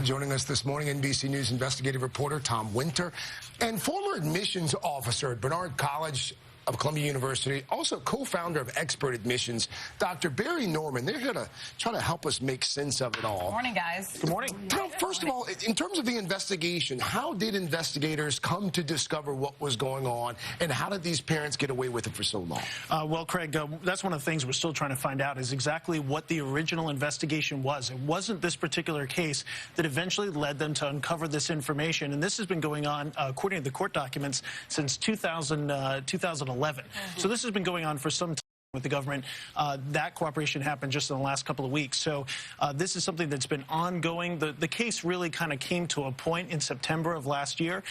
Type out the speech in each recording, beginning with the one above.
Joining us this morning, NBC News investigative reporter Tom Winter and former admissions officer at Barnard College of Columbia University, also co-founder of Expert Admissions, Dr. Bari Norman. They're here to try to help us make sense of it all. Good morning, guys. Good morning. Now, first of all, in terms of the investigation, how did investigators come to discover what was going on, and how did these parents get away with it for so long? Well, Craig, that's one of the things we're still trying to find out is exactly what the original investigation was. It wasn't this particular case that eventually led them to uncover this information, and this has been going on, according to the court documents, since 2011. So this has been going on for some time with the government. That cooperation happened just in the last couple of weeks. So this is something that's been ongoing. The case really kind of came to a point in September of last year.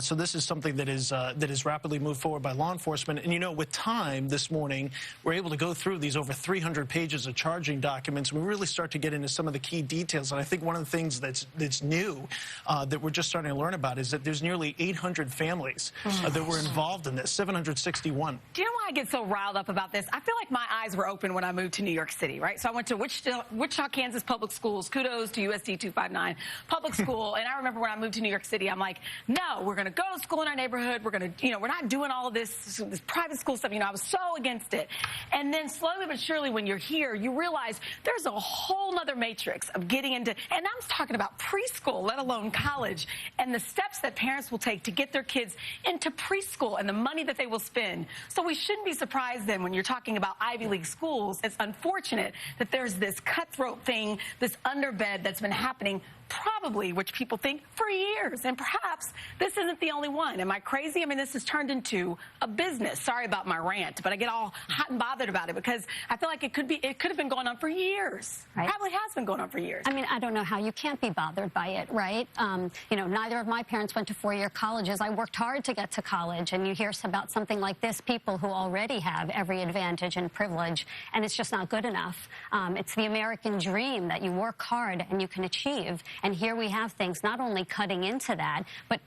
So this is something that is rapidly moved forward by law enforcement. And, you know, with time this morning, we're able to go through these over 300 pages of charging documents. We really start to get into some of the key details. And I think one of the things that's new that we're just starting to learn about is that there's nearly 800 families that were involved in this, 761. Do you know why I get so riled up about this? I feel like my eyes were open when I moved to New York City, right? So I went to Wichita, Kansas public schools. Kudos to USD 259 public school. And I remember when I moved to New York City, I'm like, no, we're going to go to school in our neighborhood. We're going to, you know, we're not doing all of this private school stuff. You know, I was so against it. And then slowly but surely, when you're here, you realize there's a whole nother matrix of getting into, and I'm talking about preschool, let alone college, and the steps that parents will take to get their kids into preschool and the money that they will spend. So we shouldn't be surprised then when you're talking about Ivy League schools. It's unfortunate that there's this cutthroat thing, this underbed that's been happening probably, which people think, for years. And perhaps this isn't the only one. Am I crazy? I mean, this has turned into a business. Sorry about my rant, but I get all hot and bothered about it because I feel like it could have been going on for years. Right. Probably has been going on for years. I mean, I don't know how you can't be bothered by it, right? You know, neither of my parents went to four-year colleges. I worked hard to get to college, and you hear about something like this, people who already have every advantage and privilege, and it's just not good enough. It's the American dream that you work hard and you can achieve. And here we have things not only cutting into that, but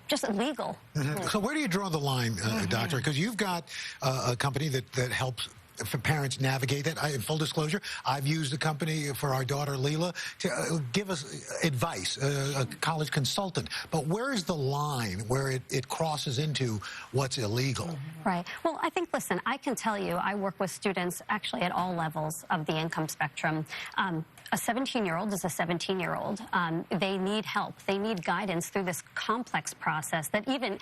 just illegal. So where do you draw the line, Doctor? Because you've got a company that helps for parents navigate that. In full disclosure, I've used the company for our daughter Leela to give us advice, a college consultant. But where is the line where it crosses into what's illegal? Right. Well, I think, listen, I can tell you, I work with students actually at all levels of the income spectrum. A 17-year-old is a 17-year-old. They need help. They need guidance through this complex process that even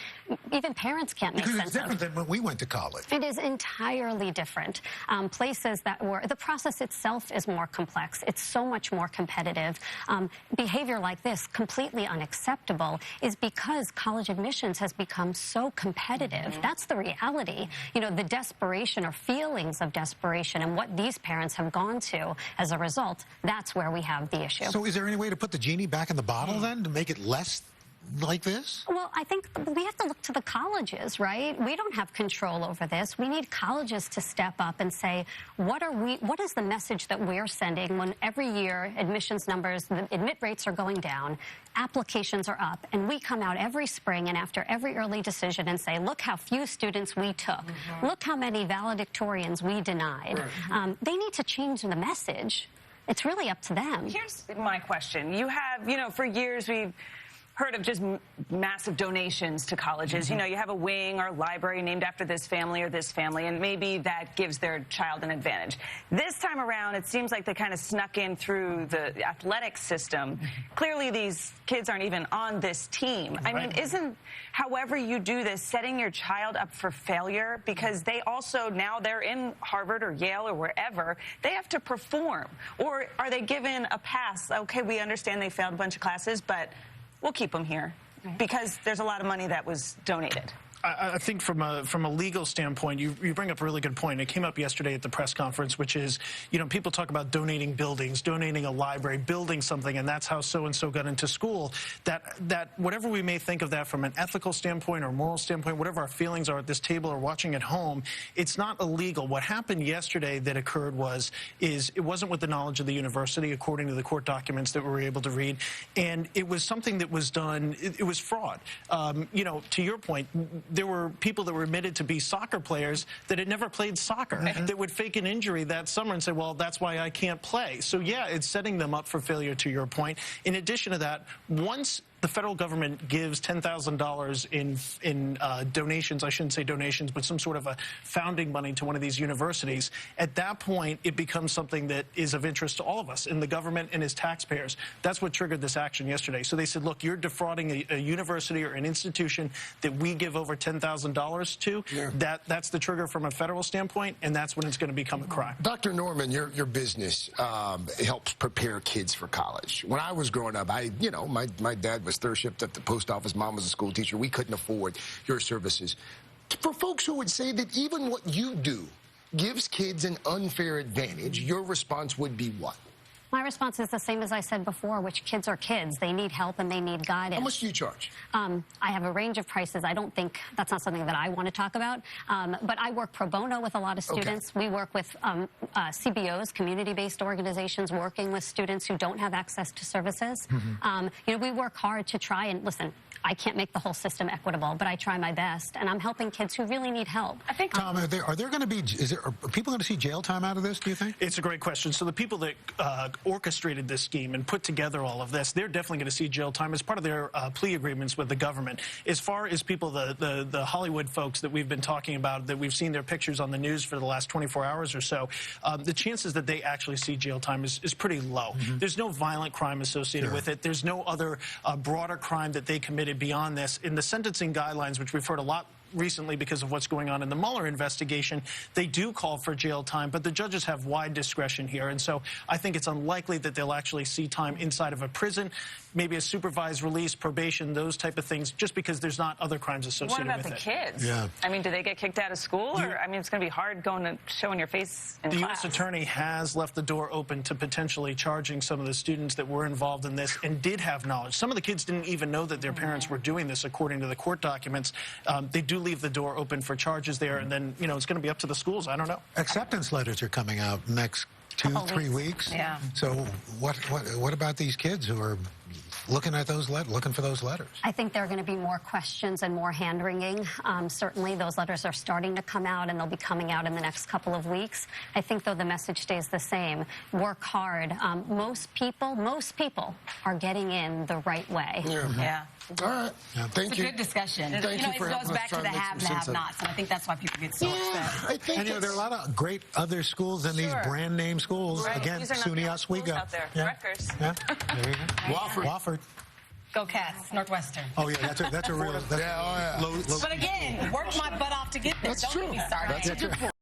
parents can't make sense of. Because it's different than when we went to college. It is entirely different. Places that were, the process itself is more complex. It's so much more competitive. Behavior like this, completely unacceptable, is because college admissions has become so competitive. That's the reality. You know, the desperation or feelings of desperation and what these parents have gone to as a result, that's where we have the issue. So is there any way to put the genie back in the bottle then, to make it less like this? Well, I think we have to look to the colleges, right? We don't have control over this. We need colleges to step up and say, what is the message that we're sending when every year admissions numbers, the admit rates are going down, applications are up, and we come out every spring and after every early decision and say, look how few students we took. Look how many valedictorians we denied. They need to change the message. It's really up to them. Here's my question. You have, you know, for years we've heard of just massive donations to colleges. You know, you have a wing or library named after this family or this family, and maybe that gives their child an advantage. This time around, it seems like they kind of snuck in through the athletic system. Clearly, these kids aren't even on this team. I mean, isn't, however you do this, setting your child up for failure? Because they also, now they're in Harvard or Yale or wherever, they have to perform. Or are they given a pass? Okay, we understand they failed a bunch of classes, but we'll keep them here because there's a lot of money that was donated. I think from a legal standpoint, you bring up a really good point. It came up yesterday at the press conference, which is, you know, people talk about donating buildings, donating a library, building something, and that's how so-and-so got into school. That whatever we may think of that from an ethical standpoint or moral standpoint, whatever our feelings are at this table or watching at home, it's not illegal. What happened yesterday that occurred is it wasn't with the knowledge of the university, according to the court documents that we were able to read, and it was something that was done, it was fraud. You know, to your point, there were people that were admitted to be soccer players that had never played soccer, that would fake an injury that summer and say, well, that's why I can't play. So, yeah, it's setting them up for failure, to your point. In addition to that, once the federal government gives $10,000 in donations, I shouldn't say donations, but some sort of a founding money to one of these universities, at that point, it becomes something that is of interest to all of us, in the government and as taxpayers. That's what triggered this action yesterday. So they said, look, you're defrauding a university or an institution that we give over $10,000 to. Yeah. That's the trigger from a federal standpoint, and that's when it's going to become a crime. Dr. Norman, your business helps prepare kids for college. When I was growing up, my dad was third shift at the post office. Mom was a school teacher. We couldn't afford your services. For folks who would say that even what you do gives kids an unfair advantage, your response would be what? My response is the same as I said before, which kids are kids. They need help and they need guidance. How much do you charge? I have a range of prices. I don't think that's not something that I want to talk about. But I work pro bono with a lot of students. Okay. We work with CBOs, community-based organizations, working with students who don't have access to services. Mm-hmm. We work hard to try and, listen, I can't make the whole system equitable, but I try my best, and I'm helping kids who really need help. I think, Tom, are there going to be, are people going to see jail time out of this, do you think? It's a great question. So the people that orchestrated this scheme and put together all of this, they're definitely going to see jail time as part of their plea agreements with the government. As far as people, the Hollywood folks that we've been talking about, that we've seen their pictures on the news for the last 24 hours or so, the chances that they actually see jail time is pretty low. Mm-hmm. There's no violent crime associated with it. There's no other broader crime that they committed beyond this. In the sentencing guidelines, which we've heard a lot recently because of what's going on in the Mueller investigation, they do call for jail time, but the judges have wide discretion here. And so I think it's unlikely that they'll actually see time inside of a prison, maybe a supervised release, probation, those type of things, just because there's not other crimes associated with it. What about the kids? Yeah. I mean, do they get kicked out of school? Or, I mean, it's going to be hard going and showing your face in class. The U.S. Attorney has left the door open to potentially charging some of the students that were involved in this and did have knowledge. Some of the kids didn't even know that their parents were doing this, according to the court documents. They do leave the door open for charges there, and then, it's going to be up to the schools. I don't know. Acceptance letters are coming out next 2-3 weeks. Yeah. So what about these kids who are looking at those looking for those letters? I think there are going to be more questions and more hand-wringing. Certainly, those letters are starting to come out, and they'll be coming out in the next couple of weeks. I think, though, the message stays the same. Work hard. Most people are getting in the right way. Yeah. All right. Yeah. Thank you. It's a good discussion. Thank you for it goes helping us back to try the to make have some and sense of it. have-nots, and I think that's why people get so upset. I think And there are a lot of great other schools than these brand name schools. Right. Again, These are not the SUNY only schools Oswego. out there. Yeah. Rutgers. Yeah. There you go. Wofford. Go Cats, Northwestern. Oh yeah, that's a real. Yeah, oh, yeah. Low, But again, work my butt off to get there. That's Don't true. get me started. That's a good point.